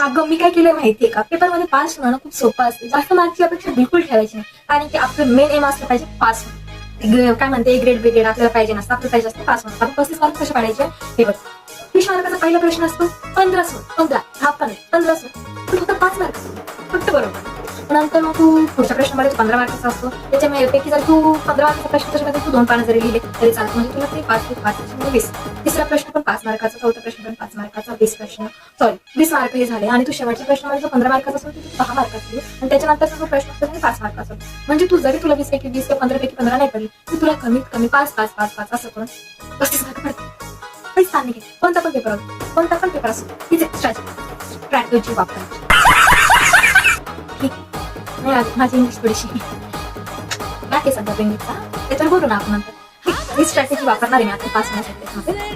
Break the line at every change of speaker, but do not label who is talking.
अगं मी काय केलंय माहितीये का, पेपरमध्ये पास होणं खूप सोपं असतं. जास्त मार्कची अपेक्षा बिलकुल ठेवायची नाही, कारण की आपलं मेन एम असलं पाहिजे पास होणं. काय म्हणते, ग्रेड ब्रिगेड आपल्याला पाहिजे नसतं, आपल्याला पाहिजे असतं पास होणं. आपण 35 मार्क कसे पाडायचे हे बघ. 20 मार्काचा पहिला प्रश्न असतो 15 फक्त 5 मार्क फक्त बरोबर. नंतर मग तू पुढच्या प्रश्नामध्ये 15 मार्काचा असतो, त्याच्यापैकी जर तू 15 मार्काचा प्रश्न त्याच्यामध्ये तू 2 पानं जरी लिहिले तरी चालतं, म्हणजे तुला ते 5 तिसरा प्रश्न पण 5 मार्काचा, चौथा प्रश्न पण 5 मार्काचा, 20 मार्क हे झाले. आणि तू शेवटच्या प्रश्नामध्ये जो 15 मार्काचा असतो तो 6 मार्काचा आणि त्याच्यानंतरचा जो प्रश्न असतो तो 5 मार्काचा. म्हणजे तू जरी तुला 20 पैकी 20 किंवा 15 पैकी 15 नाही पडली, तू तुला कमीत कमी 5 असं करून 35 मार्क पडते. काहीच ताण नाही. कोणता पण पेपर असतो हीच एक स्ट्रॅटेजी वापरायची. ठीक आहे, माझी इंग्लिश थोडीशी बाकी सध्या इंग्लिशचा त्याच्यावर बोलू ना आपण नंतर. ही स्ट्रॅटेजी वापरणार आहे मी आता पास होण्यासाठी.